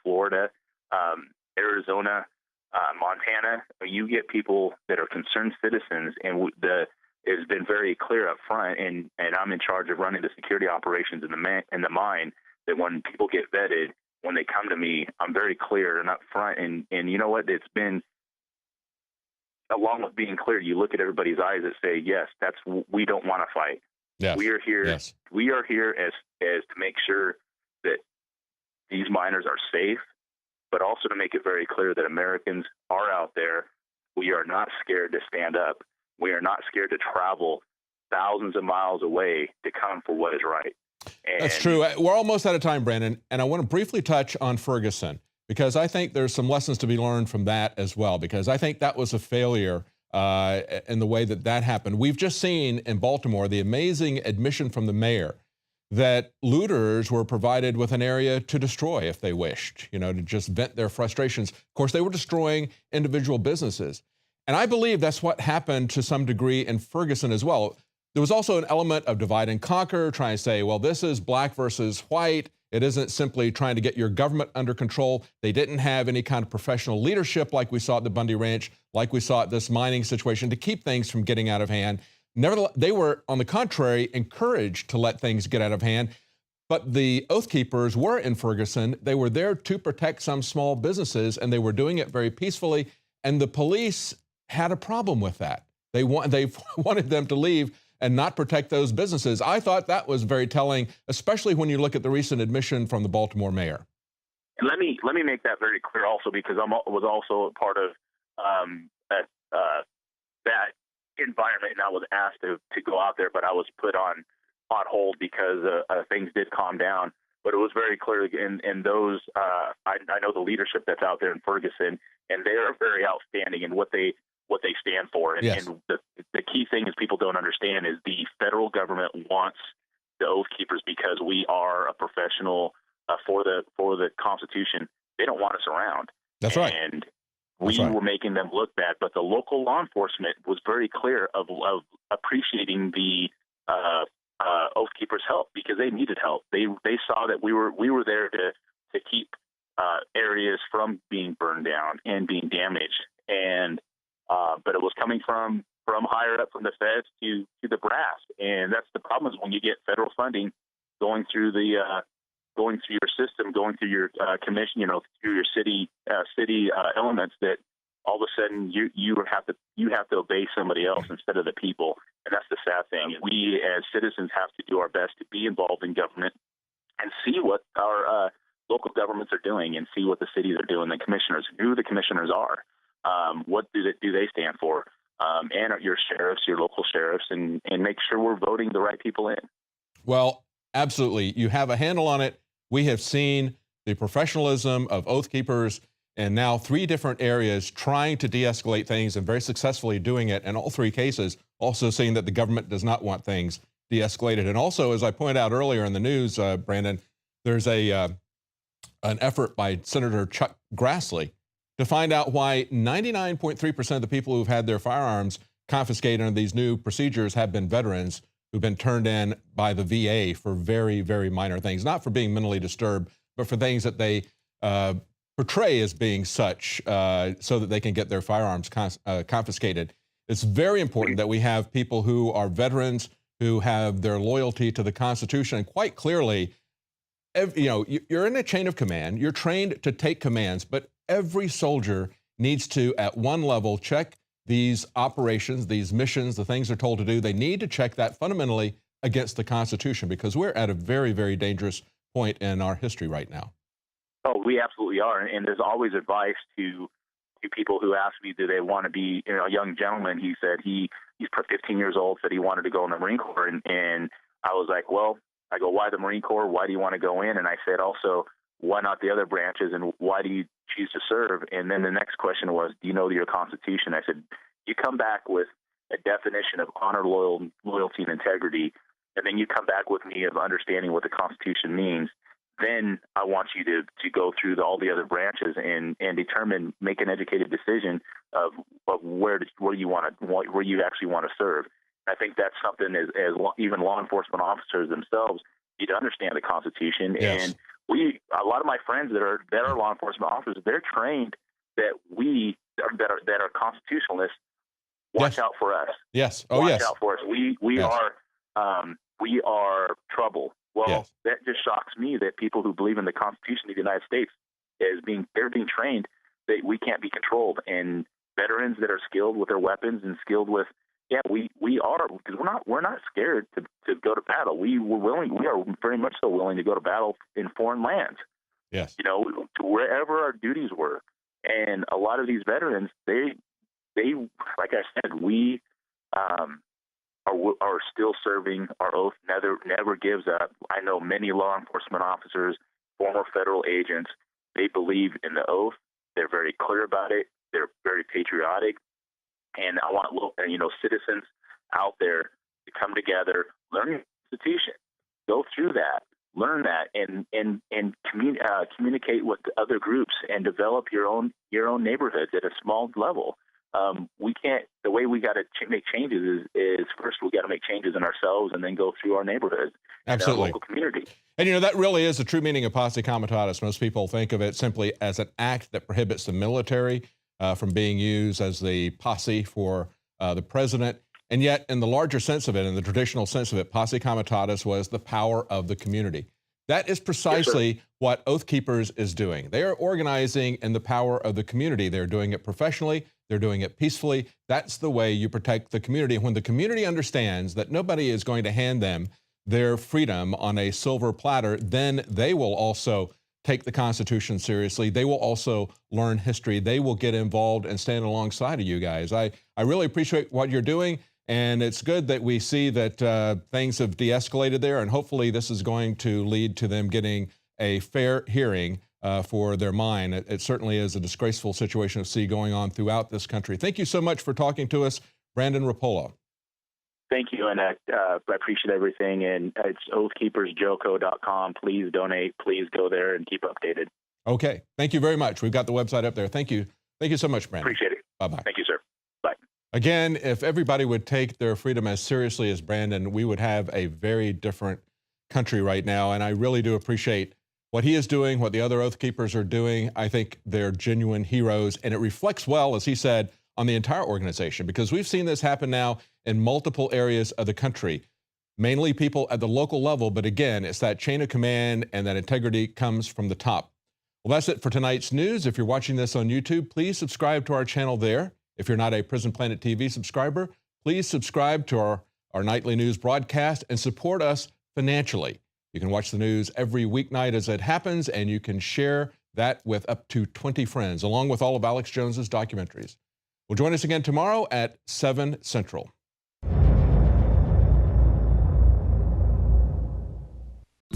Florida, Arizona, Montana. You get people that are concerned citizens, and it's been very clear up front, and I'm in charge of running the security operations in the mine, that when people get vetted, when they come to me, I'm very clear and up front. And you know what? It's been, along with being clear, you look at everybody's eyes that say, yes, we don't want to fight. Yes. We are here. Yes. We are here as to make sure that these miners are safe, but also to make it very clear that Americans are out there. We are not scared to stand up. We are not scared to travel thousands of miles away to come for what is right. And that's true. We're almost out of time, Brandon, and I want to briefly touch on Ferguson, because I think there's some lessons to be learned from that as well, because I think that was a failure in the way that happened. We've just seen in Baltimore the amazing admission from the mayor that looters were provided with an area to destroy if they wished, to just vent their frustrations. Of course, they were destroying individual businesses. And I believe that's what happened to some degree in Ferguson as well. There was also an element of divide and conquer, trying to say, well, this is black versus white. It isn't simply trying to get your government under control. They didn't have any kind of professional leadership like we saw at the Bundy Ranch, like we saw at this mining situation, to keep things from getting out of hand. Nevertheless, they were, on the contrary, encouraged to let things get out of hand. But the Oath Keepers were in Ferguson. They were there to protect some small businesses, and they were doing it very peacefully. And the police had a problem with that. They wanted them to leave and not protect those businesses. I thought that was very telling, especially when you look at the recent admission from the Baltimore mayor. And let me make that very clear also, because I was also a part of that environment, and I was asked to go out there, but I was put on hold because things did calm down. But it was very clear, in those, I know the leadership that's out there in Ferguson, and they are very outstanding in what they stand for. And, yes. and the key thing is, people don't understand, is the federal government wants the Oath Keepers because we are a professional for the Constitution. They don't want us around. That's right. And we were making them look bad, but the local law enforcement was very clear of appreciating the Oath Keepers' help, because they needed help. They saw that we were there to keep areas from being burned down and being damaged. And but it was coming from higher up, from the feds to the brass. And that's the problem, is when you get federal funding going through going through your system, going through your commission, through your city elements, that all of a sudden you have to obey somebody else instead of the people. And that's the sad thing. We as citizens have to do our best to be involved in government and see what our local governments are doing, and see what the cities are doing, the commissioners, who the commissioners are, what do they stand for, and your sheriffs, your local sheriffs, and make sure we're voting the right people in. Well, absolutely. You have a handle on it. We have seen the professionalism of Oath Keepers, and now 3 different areas trying to de-escalate things, and very successfully doing it in all 3 cases, also seeing that the government does not want things de-escalated. And also, as I pointed out earlier in the news, Brandon, there's an effort by Senator Chuck Grassley to find out why 99.3% of the people who've had their firearms confiscated under these new procedures have been veterans who've been turned in by the VA for very, very minor things, not for being mentally disturbed, but for things that they portray as being such, so that they can get their firearms confiscated. It's very important that we have people who are veterans, who have their loyalty to the Constitution, and quite clearly, you're in a chain of command, you're trained to take commands, but every soldier needs to, at one level, check these operations, these missions, the things they're told to do. They need to check that fundamentally against the Constitution, because we're at a very, very dangerous point in our history right now. Oh, we absolutely are. And there's always advice to people who ask me, do they want to be, a young gentleman, he said he's 15 years old, said he wanted to go in the Marine Corps. And I was like, well, I go, why the Marine Corps? Why do you want to go in? And I said, also, why not the other branches? And why do you choose to serve? And then the next question was, do you know your Constitution? I said, you come back with a definition of honor, loyalty, and integrity, and then you come back with me of understanding what the Constitution means. Then I want you to go through all the other branches and determine, make an educated decision of where you actually want to serve. I think that's something as even law enforcement officers themselves need to understand the Constitution. Yes. And a lot of my friends that are law enforcement officers, they're trained that that are constitutionalists watch out for us. Yes. Oh, watch yes. out for us. We are trouble. Well, that just shocks me that people who believe in the Constitution of the United States they're being trained that we can't be controlled. And veterans that are skilled with their weapons and skilled with, we are, because we're not scared to go to battle. We are very much so willing to go to battle in foreign lands. Yes. To wherever our duties were. And a lot of these veterans, they like I said, we are still serving. Our oath never gives up. I know many law enforcement officers, former federal agents, they believe in the oath. They're very clear about it. They're very patriotic. And I want citizens out there to come together, learn the Constitution, go through that, learn that, and communicate with the other groups and develop your own neighborhoods at a small level. We can't. The way we got to make changes is first we got to make changes in ourselves, and then go through our neighborhoods, absolutely, and our local community. And that really is the true meaning of posse comitatus. Most people think of it simply as an act that prohibits the military from being used as the posse for the president. And yet, in the larger sense of it, in the traditional sense of it, posse comitatus was the power of the community. That is precisely what Oath Keepers is doing. They are organizing in the power of the community. They're doing it professionally. They're doing it peacefully. That's the way you protect the community. And when the community understands that nobody is going to hand them their freedom on a silver platter, then they will also take the Constitution seriously. They will also learn history. They will get involved and stand alongside of you guys. I really appreciate what you're doing. And it's good that we see that things have de-escalated there, and hopefully this is going to lead to them getting a fair hearing for their mine. It certainly is a disgraceful situation to see going on throughout this country. Thank you so much for talking to us, Brandon Rapolo. Thank you, and I appreciate everything. And it's oathkeepersjoco.com. Please donate. Please go there and keep updated. Okay. Thank you very much. We've got the website up there. Thank you. Thank you so much, Brandon. Appreciate it. Bye-bye. Thank you, sir. Bye. Again, if everybody would take their freedom as seriously as Brandon, we would have a very different country right now. And I really do appreciate what he is doing, what the other Oath Keepers are doing. I think they're genuine heroes. And it reflects well, as he said, on the entire organization, because we've seen this happen now in multiple areas of the country, mainly people at the local level. But again, it's that chain of command, and that integrity comes from the top. Well, that's it for tonight's news. If you're watching this on YouTube, please subscribe to our channel there. If you're not a Prison Planet TV subscriber, please subscribe to our nightly news broadcast and support us financially. You can watch the news every weeknight as it happens, and you can share that with up to 20 friends, along with all of Alex Jones's documentaries. Well, join us again tomorrow at 7 Central.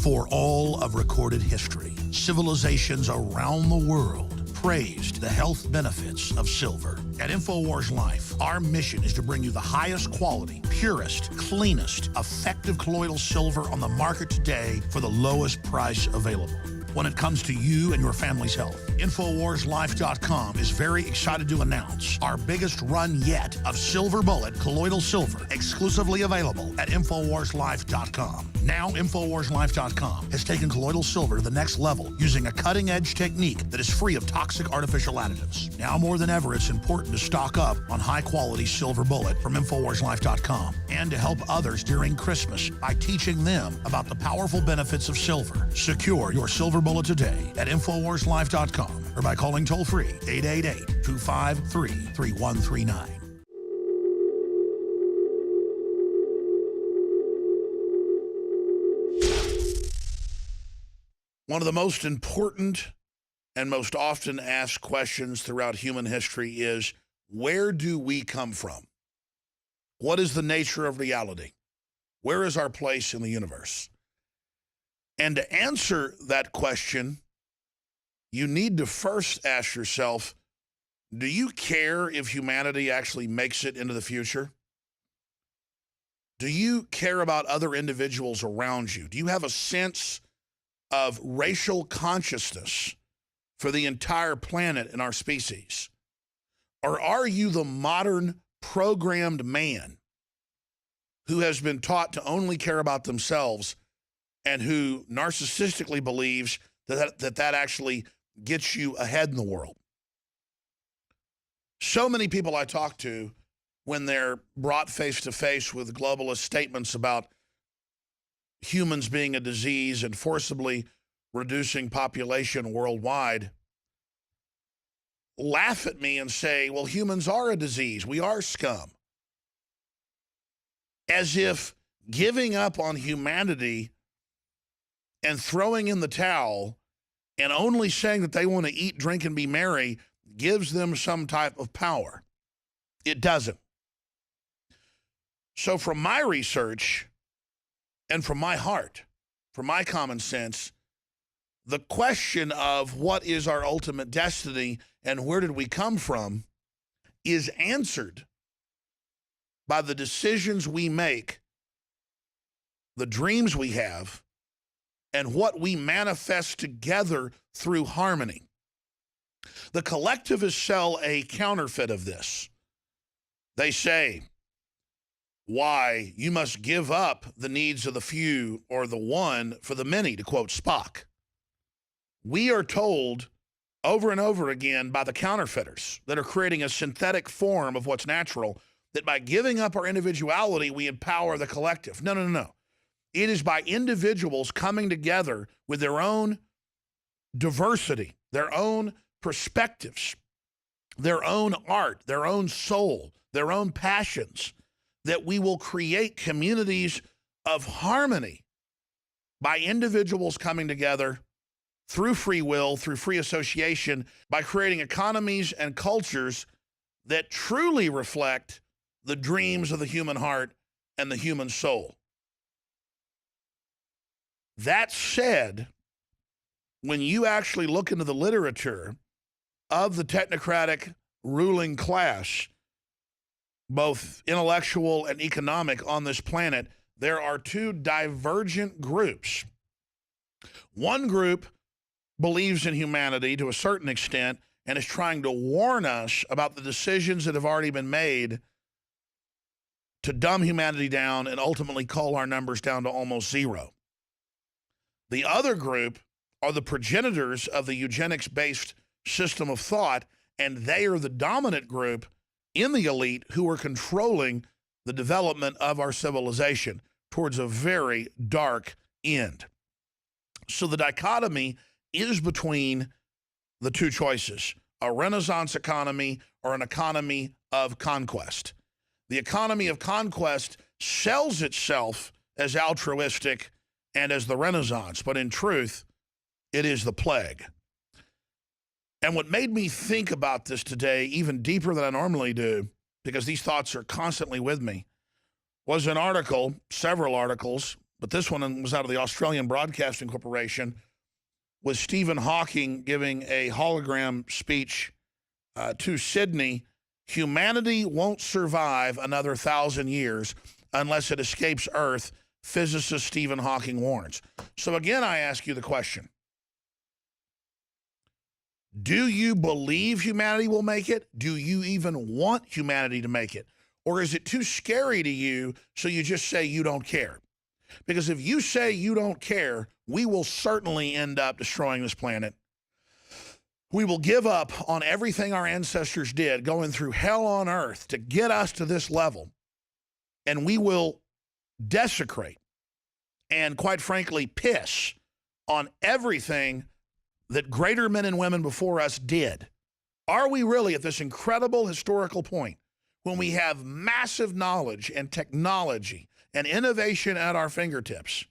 For all of recorded history, civilizations around the world praised the health benefits of silver. At INFOWARS Life, our mission is to bring you the highest quality, purest, cleanest, effective colloidal silver on the market today for the lowest price available. When it comes to you and your family's health, InfoWarsLife.com is very excited to announce our biggest run yet of Silver Bullet colloidal silver, exclusively available at InfoWarsLife.com. Now, InfoWarsLife.com has taken colloidal silver to the next level using a cutting-edge technique that is free of toxic artificial additives. Now more than ever, it's important to stock up on high-quality Silver Bullet from InfoWarsLife.com and to help others during Christmas by teaching them about the powerful benefits of silver. Secure your Silver Bullet today at InfoWarsLife.com or by calling toll-free 888-253-3139. One of the most important and most often asked questions throughout human history is, where do we come from? What is the nature of reality? Where is our place in the universe? And to answer that question, you need to first ask yourself, do you care if humanity actually makes it into the future? Do you care about other individuals around you? Do you have a sense of racial consciousness for the entire planet and our species? Or are you the modern programmed man who has been taught to only care about themselves and who narcissistically believes that actually gets you ahead in the world. So many people I talk to, when they're brought face to face with globalist statements about humans being a disease and forcibly reducing population worldwide, laugh at me and say, well, humans are a disease. We are scum. As if giving up on humanity and throwing in the towel and only saying that they want to eat, drink, and be merry gives them some type of power. It doesn't. So from my research and from my heart, from my common sense, the question of what is our ultimate destiny and where did we come from is answered by the decisions we make, the dreams we have, and what we manifest together through harmony. The collectivists sell a counterfeit of this. They say, why, you must give up the needs of the few or the one for the many, to quote Spock. We are told over and over again by the counterfeiters that are creating a synthetic form of what's natural that by giving up our individuality, we empower the collective. No, no, no, no. It is by individuals coming together with their own diversity, their own perspectives, their own art, their own soul, their own passions, that we will create communities of harmony by individuals coming together through free will, through free association, by creating economies and cultures that truly reflect the dreams of the human heart and the human soul. That said, when you actually look into the literature of the technocratic ruling class, both intellectual and economic on this planet, there are two divergent groups. One group believes in humanity to a certain extent and is trying to warn us about the decisions that have already been made to dumb humanity down and ultimately cull our numbers down to almost zero. The other group are the progenitors of the eugenics-based system of thought, and they are the dominant group in the elite who are controlling the development of our civilization towards a very dark end. So the dichotomy is between the two choices, a Renaissance economy or an economy of conquest. The economy of conquest sells itself as altruistic and as the Renaissance, but in truth, it is the plague. And what made me think about this today, even deeper than I normally do, because these thoughts are constantly with me, was an article, several articles, but this one was out of the Australian Broadcasting Corporation, with Stephen Hawking giving a hologram speech to Sydney. Humanity won't survive another 1,000 years unless it escapes Earth, physicist Stephen Hawking warns. So again, I ask you the question. Do you believe humanity will make it? Do you even want humanity to make it? Or is it too scary to you, so you just say you don't care? Because if you say you don't care, we will certainly end up destroying this planet. We will give up on everything our ancestors did, going through hell on earth to get us to this level. And we will desecrate and, quite frankly, piss on everything that greater men and women before us did. Are we really at this incredible historical point when we have massive knowledge and technology and innovation at our fingertips,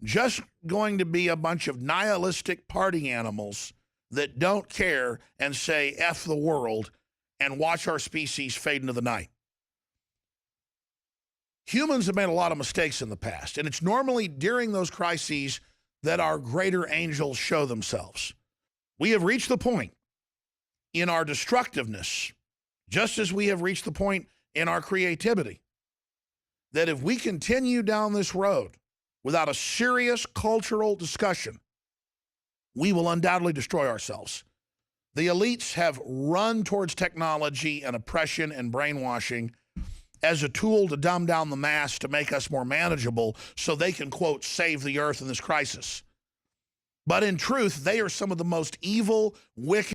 just going to be a bunch of nihilistic party animals that don't care and say F the world and watch our species fade into the night? Humans have made a lot of mistakes in the past, and it's normally during those crises that our greater angels show themselves. We have reached the point in our destructiveness, just as we have reached the point in our creativity, that if we continue down this road without a serious cultural discussion, we will undoubtedly destroy ourselves. The elites have run towards technology and oppression and brainwashing as a tool to dumb down the mass to make us more manageable so they can, quote, save the earth in this crisis. But in truth, they are some of the most evil, wicked,